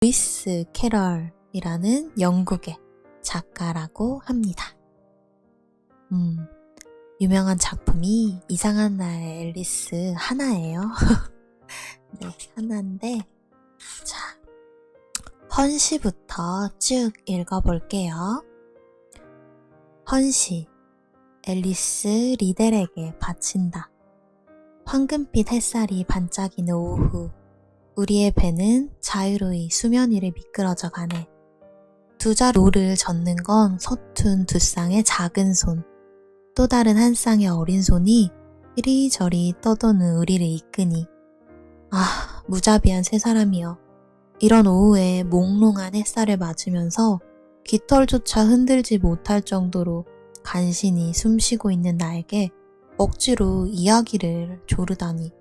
루이스 캐럴이라는 영국의 작가라고 합니다. 유명한 작품이 이상한 나라의 앨리스 하나예요. 네, 하나인데, 자, 헌시부터 쭉 읽어볼게요. 헌시, 앨리스 리델에게 바친다. 황금빛 햇살이 반짝이는 오후, 우리의 배는 자유로이 수면 위를 미끄러져 가네. 두자 노를 젓는 건 서툰 두 쌍의 작은 손, 또 다른 한 쌍의 어린 손이 이리저리 떠도는 우리를 이끄니. 아, 무자비한 세 사람이여. 이런 오후에 몽롱한 햇살을 맞으면서 깃털조차 흔들지 못할 정도로 간신히 숨쉬고 있는 나에게 억지로 이야기를 조르다니.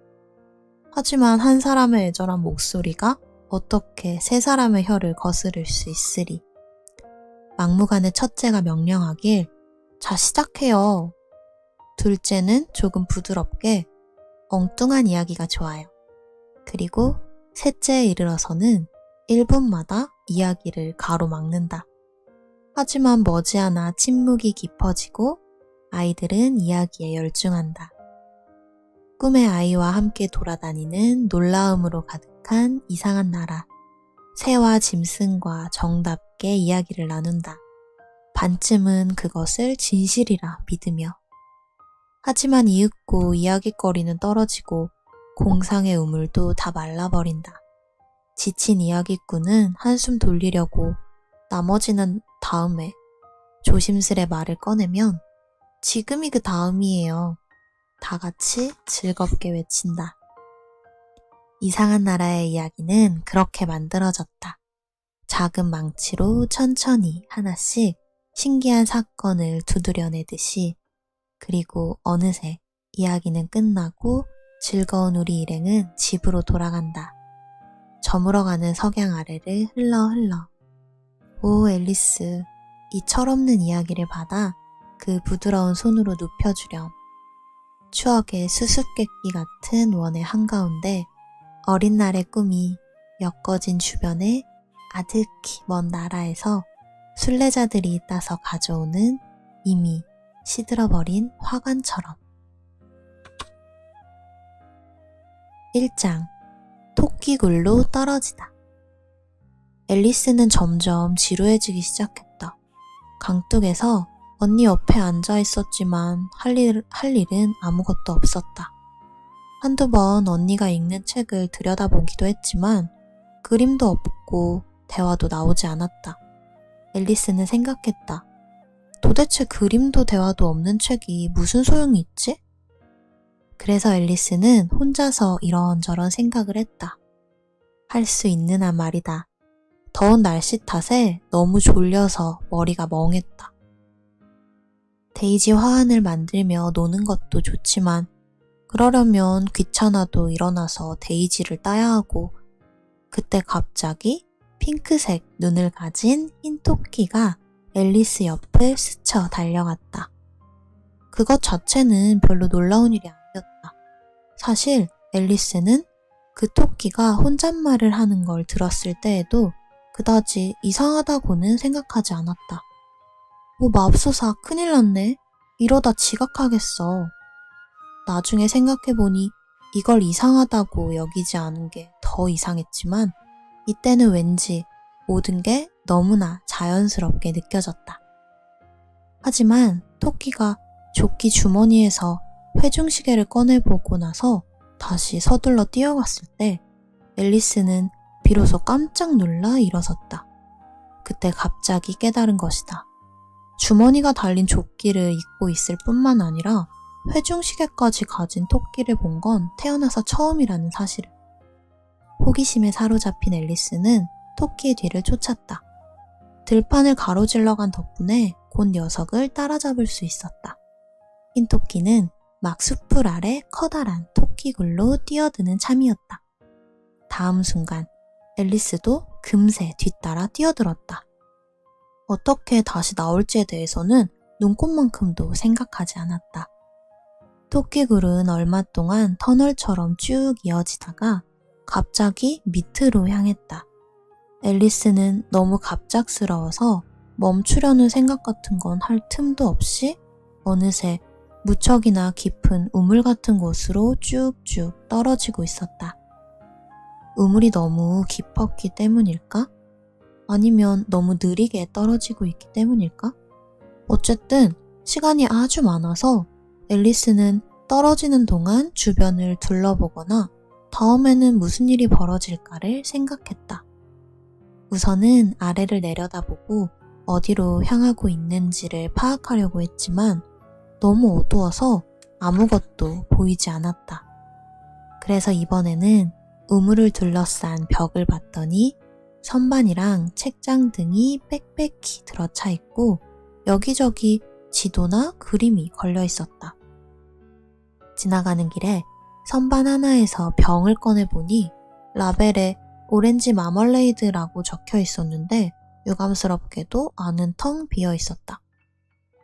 하지만 한 사람의 애절한 목소리가 어떻게 세 사람의 혀를 거스를 수 있으리. 막무가내 첫째가 명령하길, 자, 시작해요. 둘째는 조금 부드럽게, 엉뚱한 이야기가 좋아요. 그리고 셋째에 이르러서는 1분마다 이야기를 가로막는다. 하지만 머지않아 침묵이 깊어지고 아이들은 이야기에 열중한다. 꿈의 아이와 함께 돌아다니는 놀라움으로 가득한 이상한 나라. 새와 짐승과 정답게 이야기를 나눈다. 반쯤은 그것을 진실이라 믿으며. 하지만 이윽고 이야깃거리는 떨어지고 공상의 우물도 다 말라버린다. 지친 이야기꾼은 한숨 돌리려고 나머지는 다음에 조심스레 말을 꺼내면 지금이 그 다음이에요. 다 같이 즐겁게 외친다. 이상한 나라의 이야기는 그렇게 만들어졌다. 작은 망치로 천천히 하나씩 신기한 사건을 두드려내듯이. 그리고 어느새 이야기는 끝나고 즐거운 우리 일행은 집으로 돌아간다. 저물어가는 석양 아래를 흘러. 오, 앨리스, 이 철없는 이야기를 받아 그 부드러운 손으로 눕혀주렴. 추억의 수수께끼 같은 원의 한가운데 어린 날의 꿈이 엮어진 주변에 아득히 먼 나라에서 순례자들이 따서 가져오는 이미 시들어버린 화관처럼. 1장, 토끼굴로 떨어지다. 앨리스는 점점 지루해지기 시작했다. 강둑에서 언니 옆에 앉아 있었지만 할 일은 아무것도 없었다. 한두 번 언니가 읽는 책을 들여다보기도 했지만 그림도 없고 대화도 나오지 않았다. 앨리스는 생각했다. 도대체 그림도 대화도 없는 책이 무슨 소용이 있지? 그래서 앨리스는 혼자서 이런저런 생각을 했다. 할 수 있는 한 말이다. 더운 날씨 탓에 너무 졸려서 머리가 멍했다. 데이지 화환을 만들며 노는 것도 좋지만 그러려면 귀찮아도 일어나서 데이지를 따야 하고, 그때 갑자기 핑크색 눈을 가진 흰 토끼가 앨리스 옆을 스쳐 달려갔다. 그것 자체는 별로 놀라운 일이 아니었다. 사실 앨리스는 그 토끼가 혼잣말을 하는 걸 들었을 때에도 그다지 이상하다고는 생각하지 않았다. 맙소사, 큰일 났네. 이러다 지각하겠어. 나중에 생각해보니 이걸 이상하다고 여기지 않은 게 더 이상했지만 이때는 왠지 모든 게 너무나 자연스럽게 느껴졌다. 하지만 토끼가 조끼 주머니에서 회중시계를 꺼내보고 나서 다시 서둘러 뛰어갔을 때 앨리스는 비로소 깜짝 놀라 일어섰다. 그때 갑자기 깨달은 것이다. 주머니가 달린 조끼를 입고 있을 뿐만 아니라 회중시계까지 가진 토끼를 본 건 태어나서 처음이라는 사실을. 호기심에 사로잡힌 앨리스는 토끼의 뒤를 쫓았다. 들판을 가로질러 간 덕분에 곧 녀석을 따라잡을 수 있었다. 흰 토끼는 막 숲풀 아래 커다란 토끼굴로 뛰어드는 참이었다. 다음 순간 앨리스도 금세 뒤따라 뛰어들었다. 어떻게 다시 나올지에 대해서는 눈꼽만큼도 생각하지 않았다. 토끼굴은 얼마 동안 터널처럼 쭉 이어지다가 갑자기 밑으로 향했다. 앨리스는 너무 갑작스러워서 멈추려는 생각 같은 건 할 틈도 없이 어느새 무척이나 깊은 우물 같은 곳으로 쭉쭉 떨어지고 있었다. 우물이 너무 깊었기 때문일까? 아니면 너무 느리게 떨어지고 있기 때문일까? 어쨌든 시간이 아주 많아서 앨리스는 떨어지는 동안 주변을 둘러보거나 다음에는 무슨 일이 벌어질까를 생각했다. 우선은 아래를 내려다보고 어디로 향하고 있는지를 파악하려고 했지만 너무 어두워서 아무것도 보이지 않았다. 그래서 이번에는 우물을 둘러싼 벽을 봤더니 선반이랑 책장 등이 빽빽히 들어차 있고 여기저기 지도나 그림이 걸려 있었다. 지나가는 길에 선반 하나에서 병을 꺼내보니 라벨에 오렌지 마멀레이드라고 적혀 있었는데 유감스럽게도 안은 텅 비어 있었다.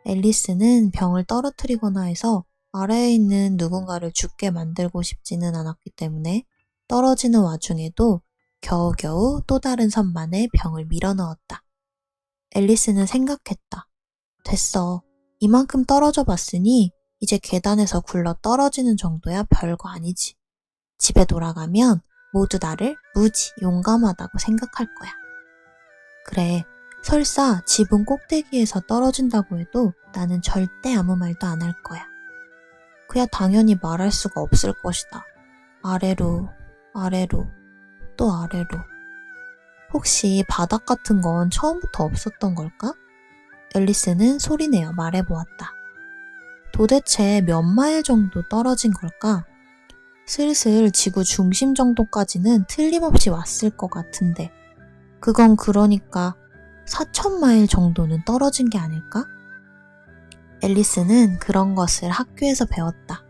앨리스는 병을 떨어뜨리거나 해서 아래에 있는 누군가를 죽게 만들고 싶지는 않았기 때문에 떨어지는 와중에도 겨우겨우 또 다른 선반에 병을 밀어 넣었다. 앨리스는 생각했다. 됐어. 이만큼 떨어져 봤으니 이제 계단에서 굴러 떨어지는 정도야 별거 아니지. 집에 돌아가면 모두 나를 무지 용감하다고 생각할 거야. 그래, 설사 지붕 꼭대기에서 떨어진다고 해도 나는 절대 아무 말도 안 할 거야. 그야 당연히 말할 수가 없을 것이다. 아래로, 아래로, 또 아래로. 혹시 바닥 같은 건 처음부터 없었던 걸까? 앨리스는 소리내어 말해보았다. 도대체 몇 마일 정도 떨어진 걸까? 슬슬 지구 중심 정도까지는 틀림없이 왔을 것 같은데 그건 그러니까 4,000마일 정도는 떨어진 게 아닐까? 앨리스는 그런 것을 학교에서 배웠다.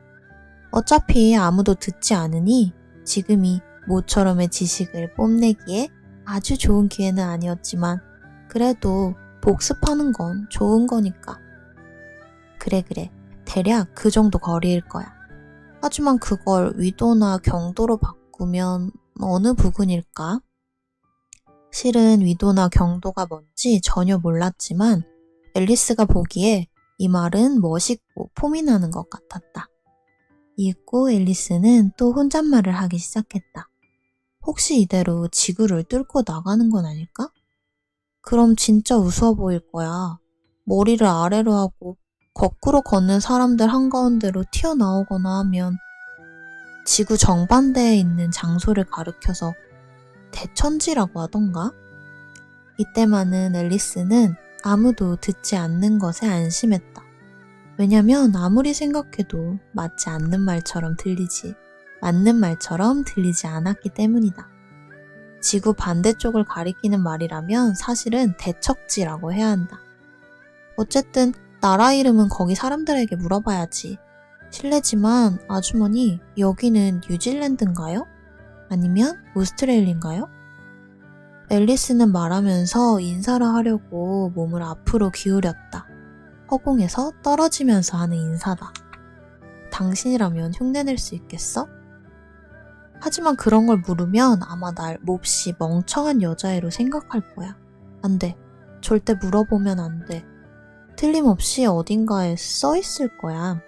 어차피 아무도 듣지 않으니 지금이 모처럼의 지식을 뽐내기에 아주 좋은 기회는 아니었지만 그래도 복습하는 건 좋은 거니까. 그래, 대략 그 정도 거리일 거야. 하지만 그걸 위도나 경도로 바꾸면 어느 부근일까? 실은 위도나 경도가 뭔지 전혀 몰랐지만 앨리스가 보기에 이 말은 멋있고 폼이 나는 것 같았다. 잊고 앨리스는 또 혼잣말을 하기 시작했다. 혹시 이대로 지구를 뚫고 나가는 건 아닐까? 그럼 진짜 우스워 보일 거야. 머리를 아래로 하고 거꾸로 걷는 사람들 한가운데로 튀어나오거나 하면 지구 정반대에 있는 장소를 가리켜서 대천지라고 하던가? 이때만은 앨리스는 아무도 듣지 않는 것에 안심했다. 왜냐면 아무리 생각해도 맞지 않는 말처럼 들리지, 맞는 말처럼 들리지 않았기 때문이다. 지구 반대쪽을 가리키는 말이라면 사실은 대척지라고 해야 한다. 어쨌든 나라 이름은 거기 사람들에게 물어봐야지. 실례지만 아주머니, 여기는 뉴질랜드인가요? 아니면 오스트레일리인가요? 앨리스는 말하면서 인사를 하려고 몸을 앞으로 기울였다. 허공에서 떨어지면서 하는 인사다. 당신이라면 흉내낼 수 있겠어? 하지만 그런 걸 물으면 아마 날 몹시 멍청한 여자애로 생각할 거야. 안 돼. 절대 물어보면 안 돼. 틀림없이 어딘가에 써 있을 거야.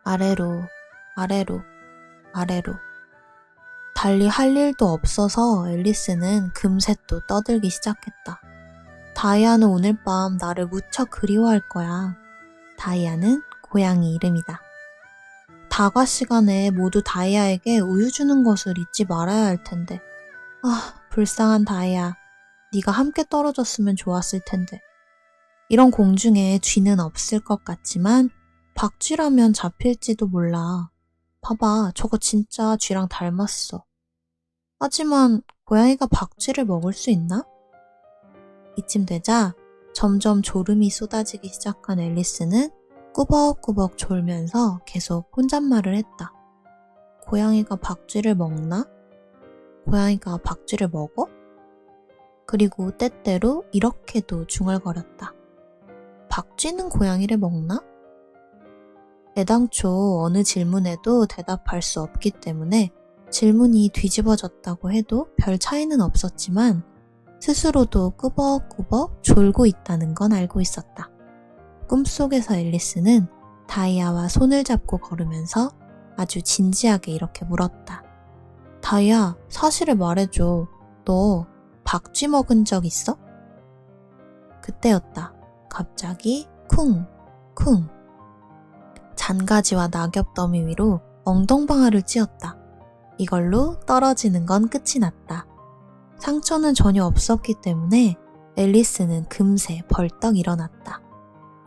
아래로, 아래로, 아래로. 달리 할 일도 없어서 앨리스는 금세 또 떠들기 시작했다. 다이아는 오늘 밤 나를 무척 그리워할 거야. 다이아는 고양이 이름이다. 다과 시간에 모두 다이아에게 우유 주는 것을 잊지 말아야 할 텐데. 아, 불쌍한 다이아. 네가 함께 떨어졌으면 좋았을 텐데. 이런 공중에 쥐는 없을 것 같지만 박쥐라면 잡힐지도 몰라. 봐봐, 저거 진짜 쥐랑 닮았어. 하지만 고양이가 박쥐를 먹을 수 있나? 이쯤 되자 점점 졸음이 쏟아지기 시작한 앨리스는 꾸벅꾸벅 졸면서 계속 혼잣말을 했다. 고양이가 박쥐를 먹나? 고양이가 박쥐를 먹어? 그리고 때때로 이렇게도 중얼거렸다. 박쥐는 고양이를 먹나? 애당초 어느 질문에도 대답할 수 없기 때문에 질문이 뒤집어졌다고 해도 별 차이는 없었지만 스스로도 꾸벅꾸벅 졸고 있다는 건 알고 있었다. 꿈속에서 앨리스는 다이아와 손을 잡고 걸으면서 아주 진지하게 이렇게 물었다. 다이아, 사실을 말해줘. 너 박쥐 먹은 적 있어? 그때였다. 갑자기 쿵, 쿵. 잔가지와 낙엽 더미 위로 엉덩방아를 찧었다. 이걸로 떨어지는 건 끝이 났다. 상처는 전혀 없었기 때문에 앨리스는 금세 벌떡 일어났다.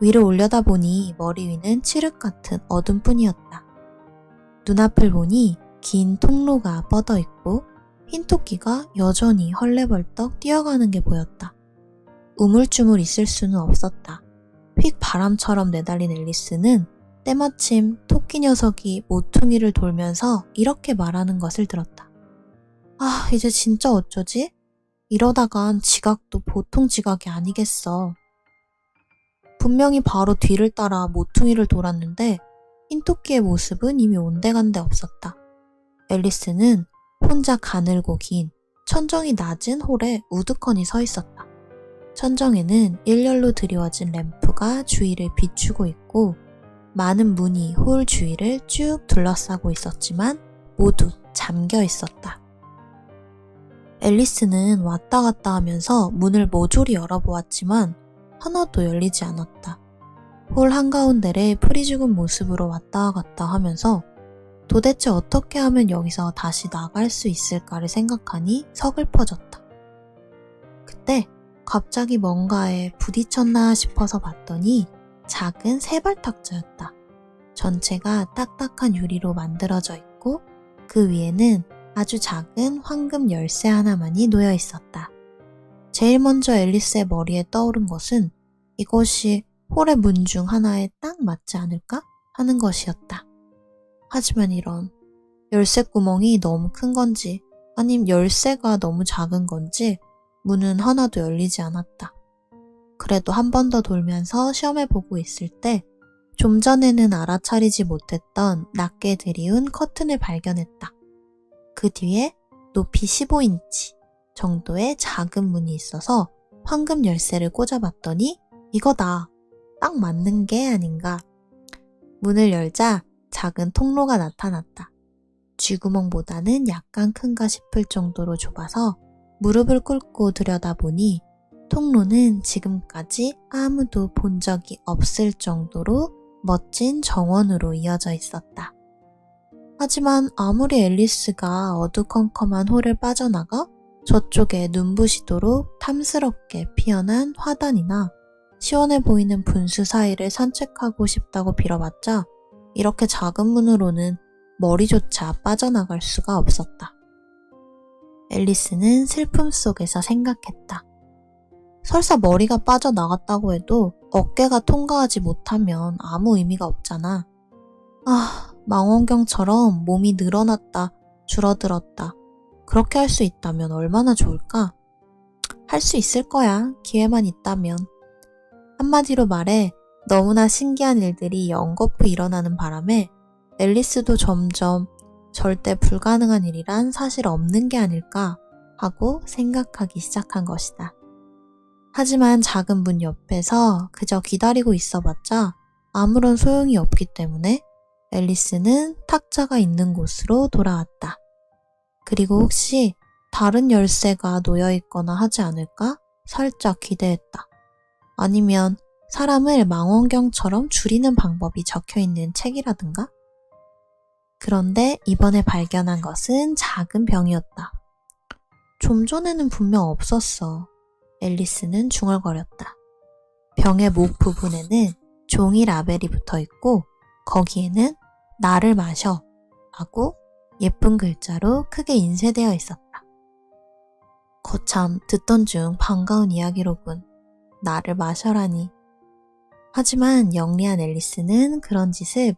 위로 올려다보니 머리 위는 칠흑 같은 어둠뿐이었다. 눈앞을 보니 긴 통로가 뻗어있고 흰 토끼가 여전히 헐레벌떡 뛰어가는 게 보였다. 우물쭈물 있을 수는 없었다. 휙 바람처럼 내달린 앨리스는 때마침 토끼 녀석이 모퉁이를 돌면서 이렇게 말하는 것을 들었다. 아, 이제 진짜 어쩌지? 이러다간 지각도 보통 지각이 아니겠어. 분명히 바로 뒤를 따라 모퉁이를 돌았는데 흰토끼의 모습은 이미 온데간데 없었다. 앨리스는 혼자 가늘고 긴 천정이 낮은 홀에 우두커니 서 있었다. 천정에는 일렬로 드리워진 램프가 주위를 비추고 있고 많은 문이 홀 주위를 쭉 둘러싸고 있었지만 모두 잠겨 있었다. 앨리스는 왔다 갔다 하면서 문을 모조리 열어보았지만 하나도 열리지 않았다. 홀 한가운데를 풀이 죽은 모습으로 왔다 갔다 하면서 도대체 어떻게 하면 여기서 다시 나갈 수 있을까를 생각하니 서글퍼졌다. 그때 갑자기 뭔가에 부딪혔나 싶어서 봤더니 작은 세발탁자였다. 전체가 딱딱한 유리로 만들어져 있고 그 위에는 아주 작은 황금 열쇠 하나만이 놓여 있었다. 제일 먼저 앨리스의 머리에 떠오른 것은 이것이 홀의 문 중 하나에 딱 맞지 않을까 하는 것이었다. 하지만 이런 열쇠 구멍이 너무 큰 건지 아님 열쇠가 너무 작은 건지 문은 하나도 열리지 않았다. 그래도 한 번 더 돌면서 시험해보고 있을 때 좀 전에는 알아차리지 못했던 낮게 드리운 커튼을 발견했다. 그 뒤에 높이 15인치 정도의 작은 문이 있어서 황금 열쇠를 꽂아봤더니 이거다. 딱 맞는 게 아닌가. 문을 열자 작은 통로가 나타났다. 쥐구멍보다는 약간 큰가 싶을 정도로 좁아서 무릎을 꿇고 들여다보니 통로는 지금까지 아무도 본 적이 없을 정도로 멋진 정원으로 이어져 있었다. 하지만 아무리 앨리스가 어두컴컴한 홀을 빠져나가 저쪽에 눈부시도록 탐스럽게 피어난 화단이나 시원해 보이는 분수 사이를 산책하고 싶다고 빌어봤자 이렇게 작은 문으로는 머리조차 빠져나갈 수가 없었다. 앨리스는 슬픔 속에서 생각했다. 설사 머리가 빠져나갔다고 해도 어깨가 통과하지 못하면 아무 의미가 없잖아. 아, 망원경처럼 몸이 늘어났다, 줄어들었다. 그렇게 할 수 있다면 얼마나 좋을까? 할 수 있을 거야, 기회만 있다면. 한마디로 말해 너무나 신기한 일들이 연거푸 일어나는 바람에 앨리스도 점점 절대 불가능한 일이란 사실 없는 게 아닐까 하고 생각하기 시작한 것이다. 하지만 작은 문 옆에서 그저 기다리고 있어봤자 아무런 소용이 없기 때문에 앨리스는 탁자가 있는 곳으로 돌아왔다. 그리고 혹시 다른 열쇠가 놓여있거나 하지 않을까 살짝 기대했다. 아니면 사람을 망원경처럼 줄이는 방법이 적혀있는 책이라든가? 그런데 이번에 발견한 것은 작은 병이었다. 좀 전에는 분명 없었어. 앨리스는 중얼거렸다. 병의 목 부분에는 종이 라벨이 붙어있고 거기에는 나를 마셔 하고 예쁜 글자로 크게 인쇄되어 있었다. 거참 듣던 중 반가운 이야기로군. 나를 마셔라니. 하지만 영리한 앨리스는 그런 짓을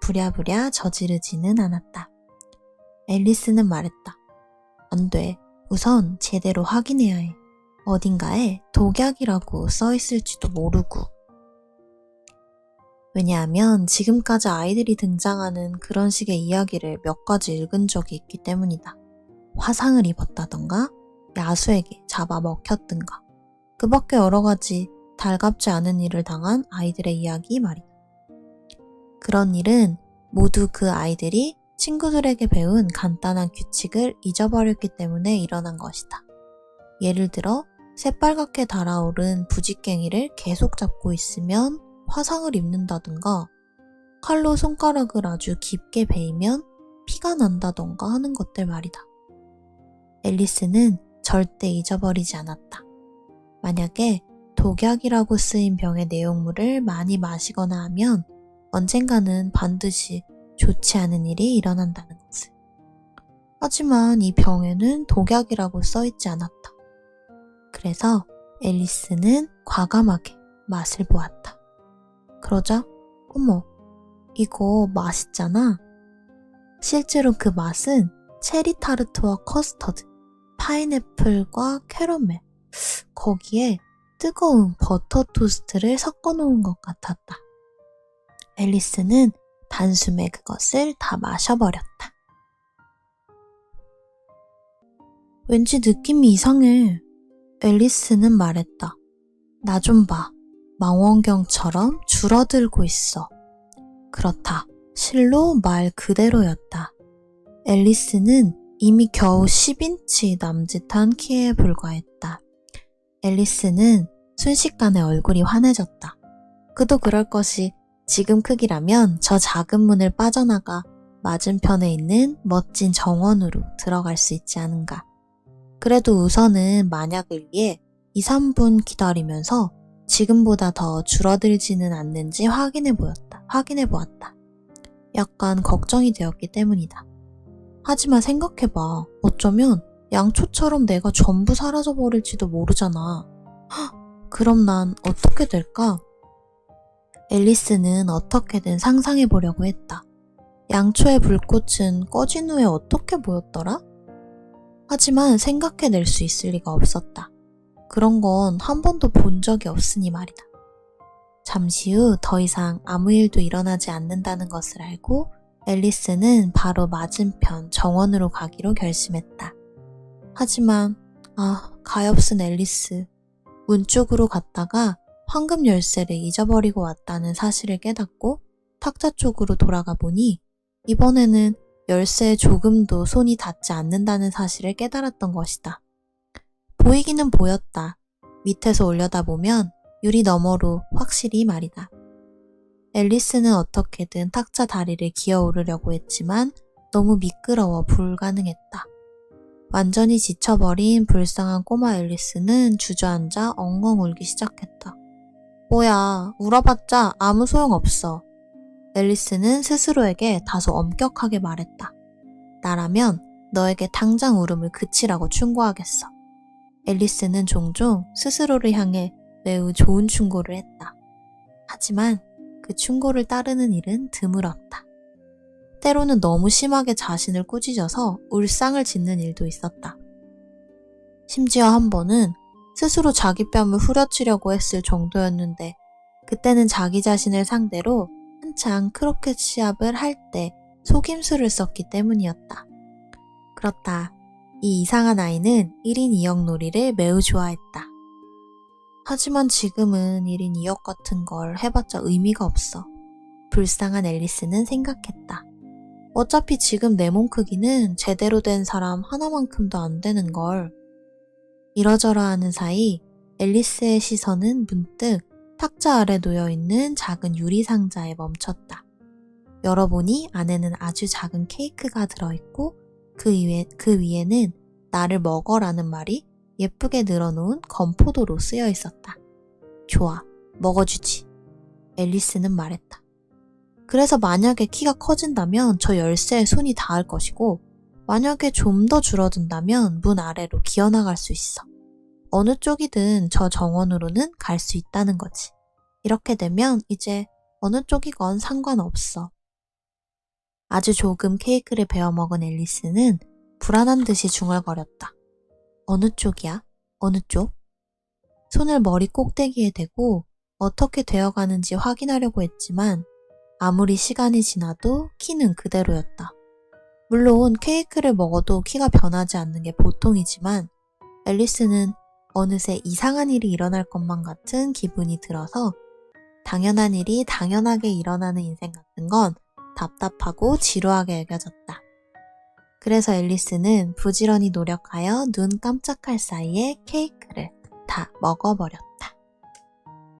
부랴부랴 저지르지는 않았다. 앨리스는 말했다. 안 돼. 우선 제대로 확인해야 해. 어딘가에 독약이라고 써있을지도 모르고. 왜냐하면 지금까지 아이들이 등장하는 그런 식의 이야기를 몇 가지 읽은 적이 있기 때문이다. 화상을 입었다던가 야수에게 잡아먹혔든가. 그 밖에 여러 가지 달갑지 않은 일을 당한 아이들의 이야기 말이다. 그런 일은 모두 그 아이들이 친구들에게 배운 간단한 규칙을 잊어버렸기 때문에 일어난 것이다. 예를 들어 새빨갛게 달아오른 부직갱이를 계속 잡고 있으면 화상을 입는다든가, 칼로 손가락을 아주 깊게 베이면 피가 난다던가 하는 것들 말이다. 앨리스는 절대 잊어버리지 않았다. 만약에 독약이라고 쓰인 병의 내용물을 많이 마시거나 하면 언젠가는 반드시 좋지 않은 일이 일어난다는 것을. 하지만 이 병에는 독약이라고 써있지 않았다. 그래서 앨리스는 과감하게 맛을 보았다. 그러자 어머, 이거 맛있잖아. 실제로 그 맛은 체리 타르트와 커스터드, 파인애플과 캐러멜, 거기에 뜨거운 버터 토스트를 섞어 놓은 것 같았다. 앨리스는 단숨에 그것을 다 마셔버렸다. 왠지 느낌이 이상해. 앨리스는 말했다. 나 좀 봐. 망원경처럼 줄어들고 있어. 그렇다. 실로 말 그대로였다. 앨리스는 이미 겨우 10인치 남짓한 키에 불과했다. 앨리스는 순식간에 얼굴이 환해졌다. 그도 그럴 것이 지금 크기라면 저 작은 문을 빠져나가 맞은편에 있는 멋진 정원으로 들어갈 수 있지 않은가. 그래도 우선은 만약을 위해 2, 3분 기다리면서 지금보다 더 줄어들지는 않는지 확인해 보았다. 약간 걱정이 되었기 때문이다. 하지만 생각해봐. 어쩌면 양초처럼 내가 전부 사라져버릴지도 모르잖아. 헉, 그럼 난 어떻게 될까? 앨리스는 어떻게든 상상해보려고 했다. 양초의 불꽃은 꺼진 후에 어떻게 보였더라? 하지만 생각해낼 수 있을 리가 없었다. 그런 건 한 번도 본 적이 없으니 말이다. 잠시 후 더 이상 아무 일도 일어나지 않는다는 것을 알고 앨리스는 바로 맞은편 정원으로 가기로 결심했다. 하지만 가엾은 앨리스. 문 쪽으로 갔다가 황금 열쇠를 잊어버리고 왔다는 사실을 깨닫고 탁자 쪽으로 돌아가 보니 이번에는 열쇠에 조금도 손이 닿지 않는다는 사실을 깨달았던 것이다. 보이기는 보였다. 밑에서 올려다보면 유리 너머로 확실히 말이다. 앨리스는 어떻게든 탁자 다리를 기어오르려고 했지만 너무 미끄러워 불가능했다. 완전히 지쳐버린 불쌍한 꼬마 앨리스는 주저앉아 엉엉 울기 시작했다. 뭐야, 울어봤자 아무 소용없어. 앨리스는 스스로에게 다소 엄격하게 말했다. 나라면 너에게 당장 울음을 그치라고 충고하겠어. 앨리스는 종종 스스로를 향해 매우 좋은 충고를 했다. 하지만 그 충고를 따르는 일은 드물었다. 때로는 너무 심하게 자신을 꾸짖어서 울상을 짓는 일도 있었다. 심지어 한 번은 스스로 자기 뺨을 후려치려고 했을 정도였는데 그때는 자기 자신을 상대로 한창 크로켓 시합을 할 때 속임수를 썼기 때문이었다. 그렇다. 이 이상한 아이는 1인 2역 놀이를 매우 좋아했다. 하지만 지금은 1인 2역 같은 걸 해봤자 의미가 없어. 불쌍한 앨리스는 생각했다. 어차피 지금 내 몸 크기는 제대로 된 사람 하나만큼도 안 되는 걸. 이러저러 하는 사이 앨리스의 시선은 문득 탁자 아래 놓여있는 작은 유리 상자에 멈췄다. 열어보니 안에는 아주 작은 케이크가 들어있고 그 위에는 나를 먹어라는 말이 예쁘게 늘어놓은 건포도로 쓰여 있었다. 좋아, 먹어주지. 앨리스는 말했다. 그래서 만약에 키가 커진다면 저 열쇠에 손이 닿을 것이고 만약에 좀 더 줄어든다면 문 아래로 기어나갈 수 있어. 어느 쪽이든 저 정원으로는 갈 수 있다는 거지. 이렇게 되면 이제 어느 쪽이건 상관없어. 아주 조금 케이크를 베어 먹은 앨리스는 불안한 듯이 중얼거렸다. 어느 쪽이야? 어느 쪽? 손을 머리 꼭대기에 대고 어떻게 되어가는지 확인하려고 했지만 아무리 시간이 지나도 키는 그대로였다. 물론 케이크를 먹어도 키가 변하지 않는 게 보통이지만 앨리스는 어느새 이상한 일이 일어날 것만 같은 기분이 들어서 당연한 일이 당연하게 일어나는 인생 같은 건 답답하고 지루하게 여겨졌다. 그래서 앨리스는 부지런히 노력하여 눈 깜짝할 사이에 케이크를 다 먹어버렸다.